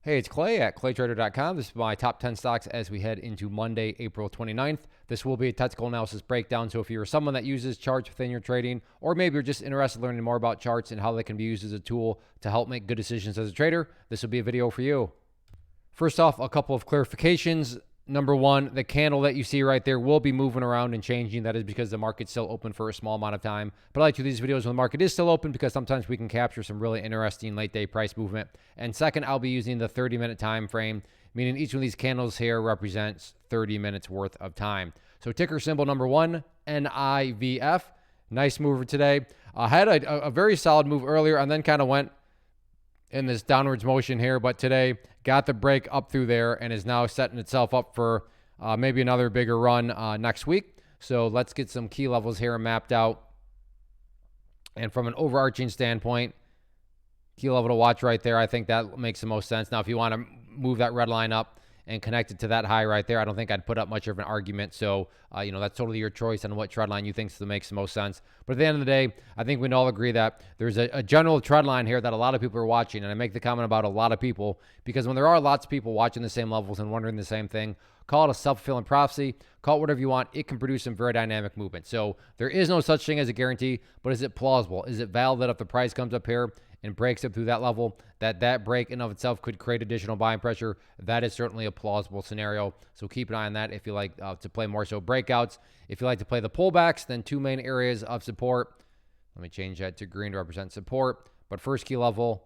Hey, it's Clay at claytrader.com. This is my top 10 stocks as we head into Monday, April 29th. This will be a technical analysis breakdown. So if you're someone that uses charts within your trading, or maybe you're just interested in learning more about charts and how they can be used as a tool to help make good decisions as a trader, this will be a video for you. First off, a couple of clarifications. Number one, the candle that you see right there will be moving around and changing. That is because the market's still open for a small amount of time. But I like to do these videos when the market is still open because sometimes we can capture some really interesting late day price movement. And second, I'll be using the 30-minute time frame, meaning each one of these candles here represents 30 minutes worth of time. So ticker symbol number one, NIVF. Nice mover today. Had a very solid move earlier and then kind of went in this downwards motion here, but today got the break up through there and is now setting itself up for maybe another bigger run next week. So let's get some key levels here mapped out. And from an overarching standpoint, key level to watch right there, I think that makes the most sense. Now, if you want to move that red line up and connect it to that high right there, I don't think I'd put up much of an argument. So, that's totally your choice on what trend line you think makes the most sense. But at the end of the day, I think we can all agree that there's a general trend line here that a lot of people are watching. And I make the comment about a lot of people because when there are lots of people watching the same levels and wondering the same thing, call it a self-fulfilling prophecy, call it whatever you want. It can produce some very dynamic movement. So there is no such thing as a guarantee, but is it plausible? Is it valid that if the price comes up here and breaks up through that level, that break in of itself could create additional buying pressure? That is certainly a plausible scenario. So keep an eye on that if you like to play more so breakouts. If you like to play the pullbacks, then two main areas of support. Let me change that to green to represent support. But first key level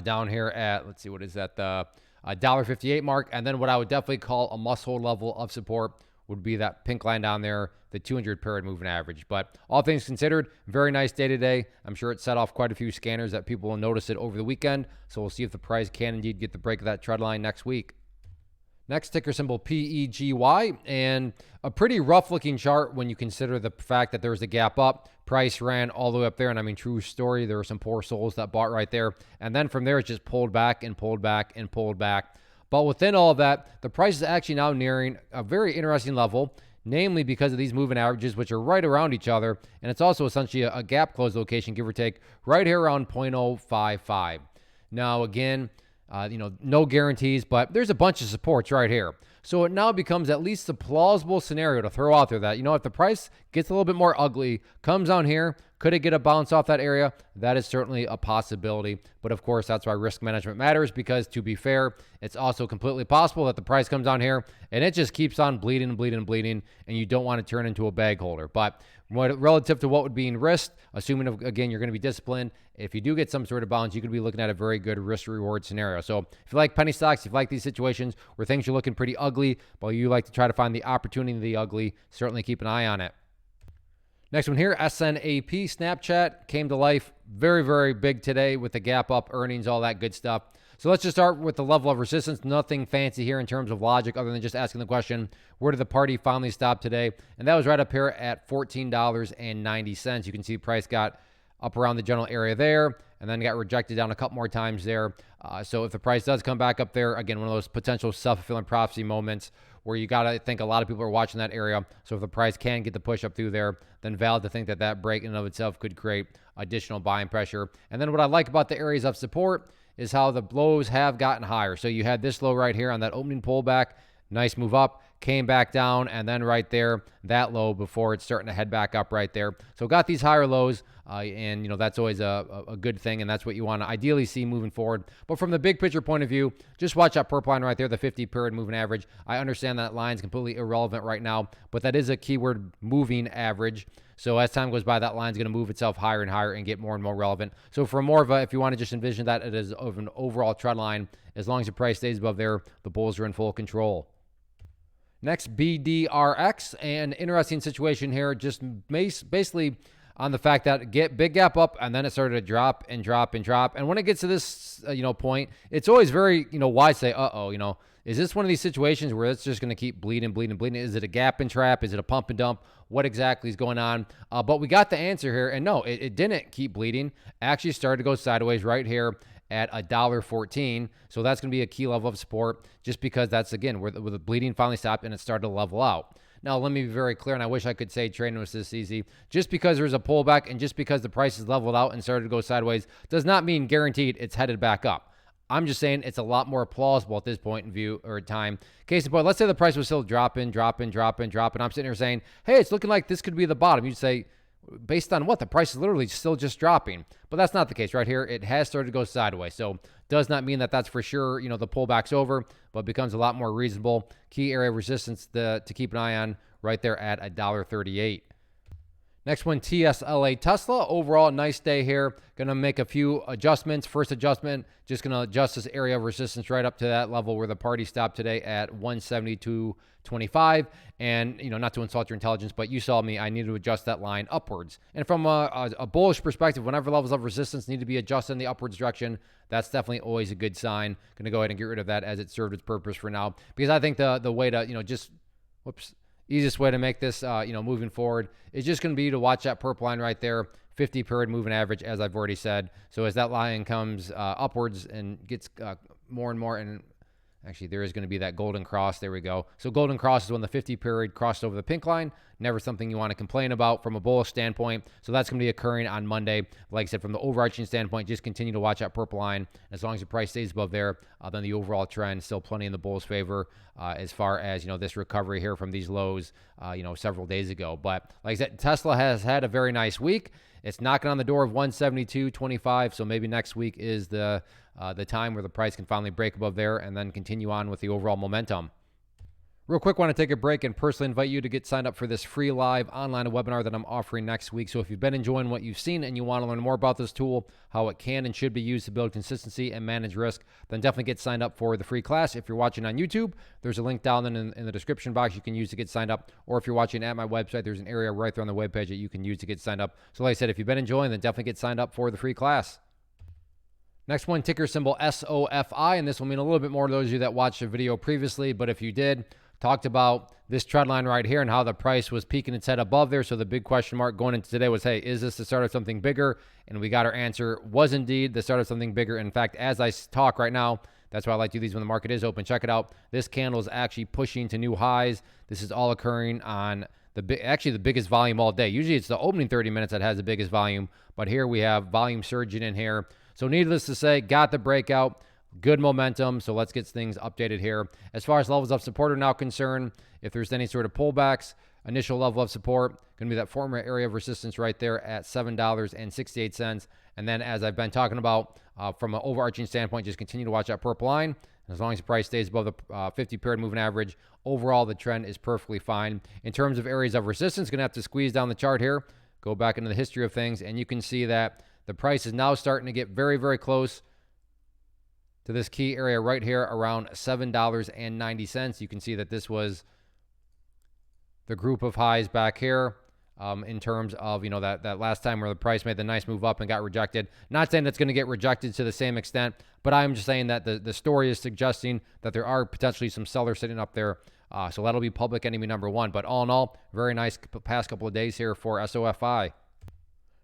down here at, let's see, what is that? The $1.58 mark. And then what I would definitely call a must-hold level of support would be that pink line down there, the 200 period moving average. But all things considered, very nice day today. I'm sure it set off quite a few scanners that people will notice it over the weekend. So we'll see if the price can indeed get the break of that trend line next week. Next, ticker symbol PEGY, and a pretty rough looking chart when you consider the fact that there was a gap up. Price ran all the way up there, and I mean, true story, there were some poor souls that bought right there. And then from there, it just pulled back and pulled back and pulled back. But within all of that, the price is actually now nearing a very interesting level, namely because of these moving averages, which are right around each other. And it's also essentially a gap close location, give or take, right here around 0.055. Now, again, no guarantees, but there's a bunch of supports right here. So it now becomes at least a plausible scenario to throw out there that, if the price gets a little bit more ugly, comes down here, could it get a bounce off that area? That is certainly a possibility. But of course, that's why risk management matters, because to be fair, it's also completely possible that the price comes down here and it just keeps on bleeding and bleeding and bleeding, and you don't want to turn into a bag holder. But relative to what would be in risk, assuming, again, you're going to be disciplined, if you do get some sort of bounce, you could be looking at a very good risk-reward scenario. So if you like penny stocks, if you like these situations where things are looking pretty ugly, but you like to try to find the opportunity in the ugly, certainly keep an eye on it. Next one here, SNAP, Snapchat, came to life very, very big today with the gap up, earnings, all that good stuff. So let's just start with the level of resistance. Nothing fancy here in terms of logic other than just asking the question, where did the party finally stop today? And that was right up here at $14.90. You can see price got up around the general area there and then got rejected down a couple more times there. So if the price does come back up there, again, one of those potential self-fulfilling prophecy moments where you got to think a lot of people are watching that area. So if the price can get the push up through there, then valid to think that break in and of itself could create additional buying pressure. And then what I like about the areas of support is how the lows have gotten higher. So you had this low right here on that opening pullback, nice move up, came back down, and then right there, that low before it's starting to head back up right there. So got these higher lows, and that's always a good thing, and that's what you want to ideally see moving forward. But from the big picture point of view, just watch that purple line right there, the 50-period moving average. I understand that line's completely irrelevant right now, but that is a keyword, moving average. So as time goes by, that line's going to move itself higher and higher and get more and more relevant. So for more of if you want to just envision that it is of an overall trend line, as long as the price stays above there, the bulls are in full control. Next, BDRX, an interesting situation here, just basically on the fact that big gap up and then it started to drop and drop and drop. And when it gets to this, point, it's always very, wise to say, is this one of these situations where it's just going to keep bleeding? Is it a gap and trap? Is it a pump and dump? What exactly is going on? But we got the answer here. And no, it didn't keep bleeding. Actually started to go sideways right here at $1.14. So that's going to be a key level of support just because that's, again, where the bleeding finally stopped and it started to level out. Now, let me be very clear, and I wish I could say trading was this easy. Just because there's a pullback and just because the price is leveled out and started to go sideways does not mean guaranteed it's headed back up. I'm just saying it's a lot more plausible at this point in view or time. Case in point, let's say the price was still dropping. I'm sitting here saying, hey, it's looking like this could be the bottom. You'd say, based on what? The price is literally still just dropping. But that's not the case right here. It has started to go sideways. So does not mean that that's for sure, the pullback's over, but becomes a lot more reasonable. Key area of resistance to keep an eye on right there at $1.38. Next one, TSLA Tesla. Overall, nice day here. Going to make a few adjustments. First adjustment, just going to adjust this area of resistance right up to that level where the party stopped today at 172.25. And, not to insult your intelligence, but you saw me. I need to adjust that line upwards. And from a bullish perspective, whenever levels of resistance need to be adjusted in the upwards direction, that's definitely always a good sign. Going to go ahead and get rid of that as it served its purpose for now. Because I think the way to, easiest way to make this, moving forward is just going to be to watch that purple line right there, 50 period moving average, as I've already said. So as that line comes upwards and gets more and more, and actually there is going to be that golden cross. There we go. So golden cross is when the 50 period crossed over the pink line. Never something you want to complain about from a bullish standpoint. So that's going to be occurring on Monday. Like I said, from the overarching standpoint, just continue to watch that purple line. As long as the price stays above there, then the overall trend still plenty in the bullish favor as far as, this recovery here from these lows, several days ago. But like I said, Tesla has had a very nice week. It's knocking on the door of 172.25. So maybe next week is the time where the price can finally break above there and then continue on with the overall momentum. Real quick, want to take a break and personally invite you to get signed up for this free live online webinar that I'm offering next week. So if you've been enjoying what you've seen and you want to learn more about this tool, how it can and should be used to build consistency and manage risk, then definitely get signed up for the free class. If you're watching on YouTube, there's a link down in the description box you can use to get signed up. Or if you're watching at my website, there's an area right there on the webpage that you can use to get signed up. So like I said, if you've been enjoying, then definitely get signed up for the free class. Next one, ticker symbol SOFI, and this will mean a little bit more to those of you that watched the video previously, but if you did, talked about this trend line right here and how the price was peaking its head above there. So the big question mark going into today was, hey, is this the start of something bigger? And we got our answer, was indeed the start of something bigger. In fact, as I talk right now, that's why I like to do these when the market is open. Check it out. This candle is actually pushing to new highs. This is all occurring on the biggest volume all day. Usually it's the opening 30 minutes that has the biggest volume, but here we have volume surging in here. So needless to say, got the breakout. Good momentum, so let's get things updated here. As far as levels of support are now concerned, if there's any sort of pullbacks, initial level of support, going to be that former area of resistance right there at $7.68. And then as I've been talking about from an overarching standpoint, just continue to watch that purple line. As long as the price stays above the 50-period moving average, overall the trend is perfectly fine. In terms of areas of resistance, going to have to squeeze down the chart here, go back into the history of things, and you can see that the price is now starting to get very, very close to this key area right here around $7.90. You can see that this was the group of highs back here in terms of, that last time where the price made the nice move up and got rejected. Not saying it's going to get rejected to the same extent, but I'm just saying that the story is suggesting that there are potentially some sellers sitting up there. So that'll be public enemy number one. But all in all, very nice past couple of days here for SOFI.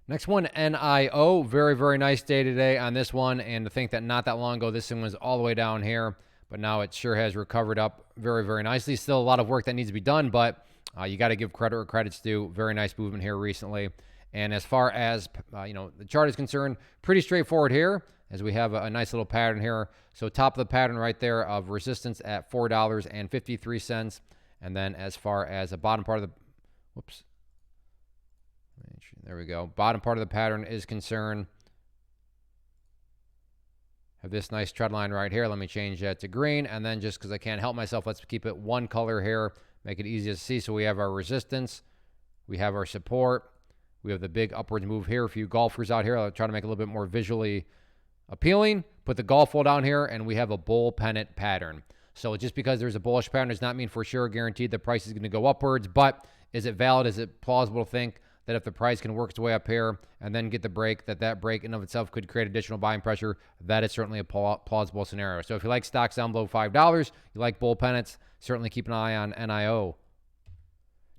Next one, NIO. Very, very nice day today on this one. And to think that not that long ago, this thing was all the way down here, but now it sure has recovered up very, very nicely. Still a lot of work that needs to be done, but you got to give credit where credit's due. Very nice movement here recently. And as far as, the chart is concerned, pretty straightforward here as we have a nice little pattern here. So top of the pattern right there of resistance at $4.53. And then as far as the bottom part of the, there we go. Bottom part of the pattern is concerned. Have this nice trend line right here. Let me change that to green. And then just because I can't help myself, let's keep it one color here. Make it easy to see. So we have our resistance. We have our support. We have the big upwards move here. A few golfers out here. I'll try to make it a little bit more visually appealing. Put the golf ball down here, and we have a bull pennant pattern. So just because there's a bullish pattern does not mean for sure guaranteed the price is going to go upwards. But is it valid? Is it plausible to think that if the price can work its way up here and then get the break, that break in of itself could create additional buying pressure? That is certainly a plausible scenario. So if you like stocks down below $5, you like bull pennants, certainly keep an eye on NIO.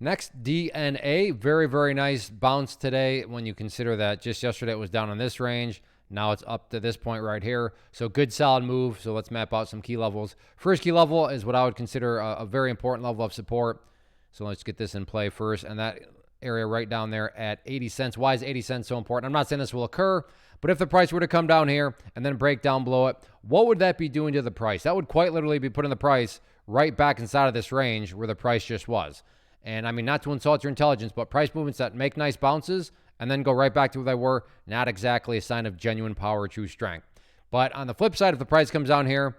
Next, DNA. Very, very nice bounce today when you consider that just yesterday it was down in this range. Now it's up to this point right here. So good, solid move. So let's map out some key levels. First key level is what I would consider a very important level of support. So let's get this in play first. And that area right down there at 80 cents. Why is 80 cents so important? I'm not saying this will occur, But if the price were to come down here and then break down below it, what would that be doing to the price? That would quite literally be putting the price right back inside of this range where the price just was. And I mean, not to insult your intelligence, but price movements that make nice bounces and then go right back to where they were, not exactly a sign of genuine power or true strength. But on the flip side, if the price comes down here,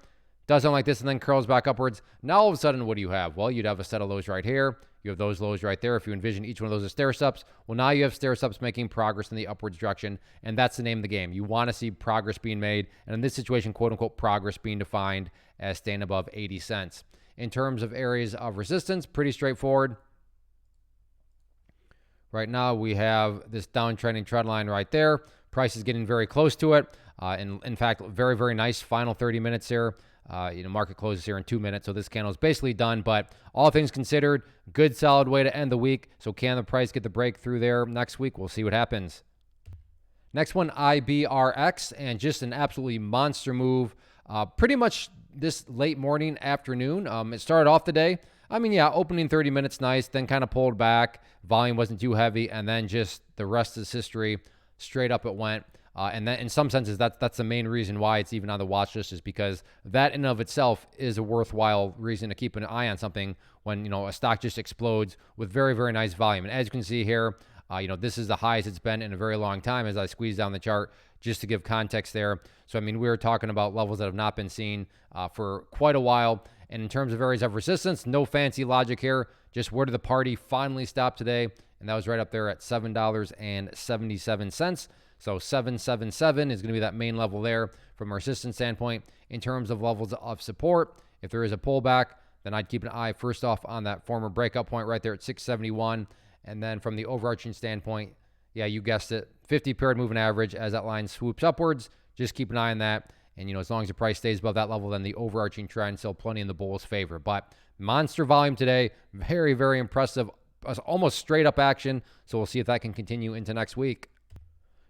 does something like this and then curls back upwards, now all of a sudden, what do you have? Well, you'd have a set of lows right here. You have those lows right there. If you envision each one of those as stair-steps, well, now you have stair-steps making progress in the upwards direction, and that's the name of the game. You want to see progress being made, and in this situation, quote-unquote, progress being defined as staying above 80 cents. In terms of areas of resistance, pretty straightforward. Right now, we have this downtrending trend line right there. Price is getting very close to it. And in fact, very, very nice final 30 minutes here. Market closes here in 2 minutes, so this candle is basically done. But all things considered, good solid way to end the week. So can the price get the breakthrough there next week? We'll see what happens. Next one, IBRX, and just an absolutely monster move. Pretty much this late morning, afternoon. It started off the day. I mean, yeah, opening 30 minutes nice, then kind of pulled back. Volume wasn't too heavy, and then just the rest is history. Straight up it went. And then in some senses, that's the main reason why it's even on the watch list, is because that in and of itself is a worthwhile reason to keep an eye on something when, a stock just explodes with very, very nice volume. And as you can see here, this is the highest it's been in a very long time as I squeeze down the chart just to give context there. So, I mean, we're talking about levels that have not been seen for quite a while. And in terms of areas of resistance, no fancy logic here. Just where did the party finally stop today? And that was right up there at $7.77. So 777 is going to be that main level there from a resistance standpoint. In terms of levels of support, if there is a pullback, then I'd keep an eye first off on that former breakout point right there at 671. And then from the overarching standpoint, yeah, you guessed it, 50-period moving average as that line swoops upwards. Just keep an eye on that. And, as long as the price stays above that level, then the overarching trend still plenty in the bull's favor. But monster volume today, very, very impressive, almost straight up action. So we'll see if that can continue into next week.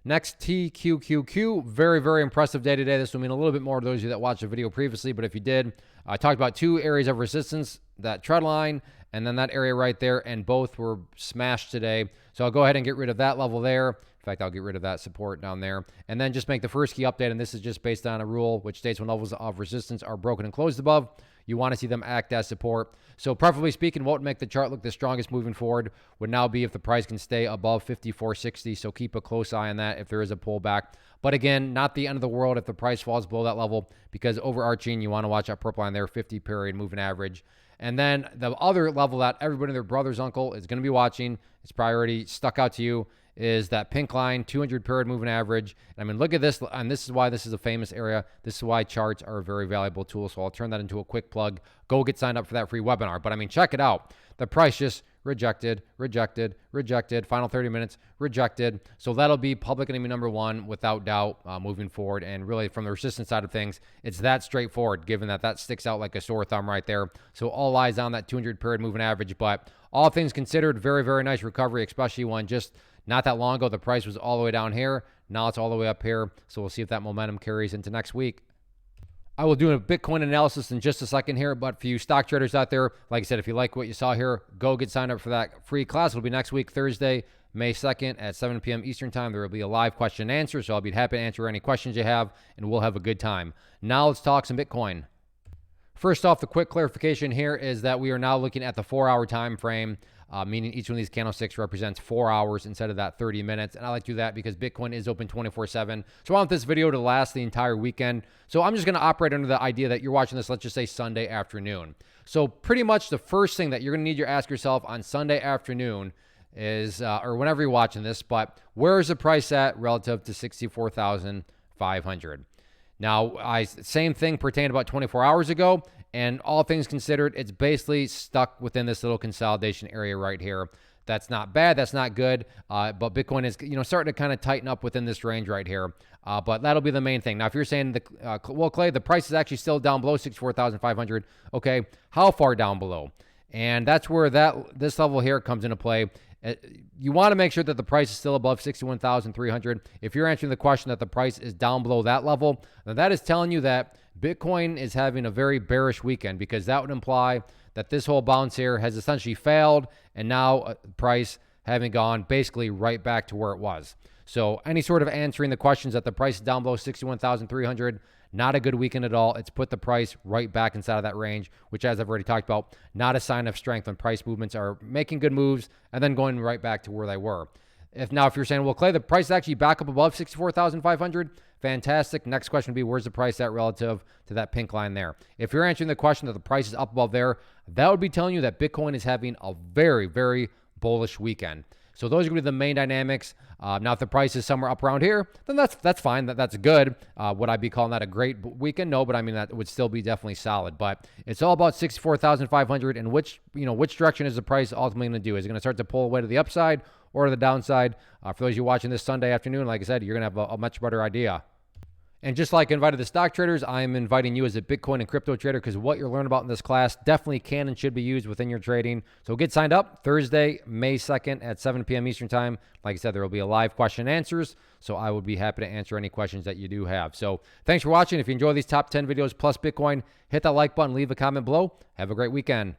Next, TQQQ, very, very impressive day today. This will mean a little bit more to those of you that watched the video previously, but if you did, I talked about two areas of resistance, that trend line and then that area right there, and both were smashed today. So I'll go ahead and get rid of that level there. In fact, I'll get rid of that support down there, and then just make the first key update, and this is just based on a rule which states when levels of resistance are broken and closed above, you want to see them act as support. So preferably speaking, what would make the chart look the strongest moving forward would now be if the price can stay above 54.60. So keep a close eye on that if there is a pullback. But again, not the end of the world if the price falls below that level, because overarching, you want to watch that purple line there, 50-period moving average. And then the other level that everybody and their brother's uncle is going to be watching, it's probably already stuck out to you, is that pink line, 200-period moving average. And I mean, look at this, and this is why this is a famous area. This is why charts are a very valuable tool. So I'll turn that into a quick plug. Go get signed up for that free webinar. But I mean, check it out. The price just rejected, rejected, rejected. Final 30 minutes, rejected. So that'll be public enemy number one without doubt moving forward. And really, from the resistance side of things, it's that straightforward, given that that sticks out like a sore thumb right there. So all eyes on that 200-period moving average. But all things considered, very, very nice recovery, especially when just not that long ago, the price was all the way down here. Now it's all the way up here. So we'll see if that momentum carries into next week. I will do a Bitcoin analysis in just a second here, but for you stock traders out there, like I said, if you like what you saw here, go get signed up for that free class. It'll be next week, Thursday, May 2nd at 7 p.m. Eastern time. There will be a live question and answer, so I'll be happy to answer any questions you have, and we'll have a good time. Now let's talk some Bitcoin. First off, the quick clarification here is that we are now looking at the 4-hour time frame, meaning each one of these candlesticks represents 4 hours instead of that 30 minutes. And I like to do that because Bitcoin is open 24/7. So I want this video to last the entire weekend. So I'm just going to operate under the idea that you're watching this, let's just say Sunday afternoon. So pretty much the first thing that you're going to need to ask yourself on Sunday afternoon is, or whenever you're watching this, but where is the price at relative to 64,500? Now, same thing pertained about 24 hours ago, and all things considered, it's basically stuck within this little consolidation area right here. That's not bad. That's not good. But Bitcoin is, starting to kind of tighten up within this range right here. But that'll be the main thing. Now, if you're saying, well, Clay, the price is actually still down below 64,500. Okay, how far down below? And that's where this level here comes into play. You want to make sure that the price is still above 61,300. If you're answering the question that the price is down below that level, then that is telling you that Bitcoin is having a very bearish weekend, because that would imply that this whole bounce here has essentially failed, and now price having gone basically right back to where it was. So any sort of answering the questions that the price is down below 61,300, not a good weekend at all. It's put the price right back inside of that range, which, as I've already talked about, not a sign of strength when price movements are making good moves and then going right back to where they were. If you're saying, well, Clay, the price is actually back up above 64,500, fantastic. Next question would be, where's the price at relative to that pink line there? If you're answering the question that the price is up above there, that would be telling you that Bitcoin is having a very, very bullish weekend. So those are going to be the main dynamics. Now, if the price is somewhere up around here, then that's fine. That's good. Would I be calling that a great weekend? No, but I mean, that would still be definitely solid. But it's all about 64,500 and which direction is the price ultimately going to do? Is it going to start to pull away to the upside or to the downside? For those of you watching this Sunday afternoon, like I said, you're going to have a much better idea. And just like I invited the stock traders, I'm inviting you as a Bitcoin and crypto trader, because what you're learning about in this class definitely can and should be used within your trading. So get signed up Thursday, May 2nd at 7 p.m. Eastern time. Like I said, there will be a live question and answers. So I would be happy to answer any questions that you do have. So thanks for watching. If you enjoy these top 10 videos plus Bitcoin, hit that like button, leave a comment below. Have a great weekend.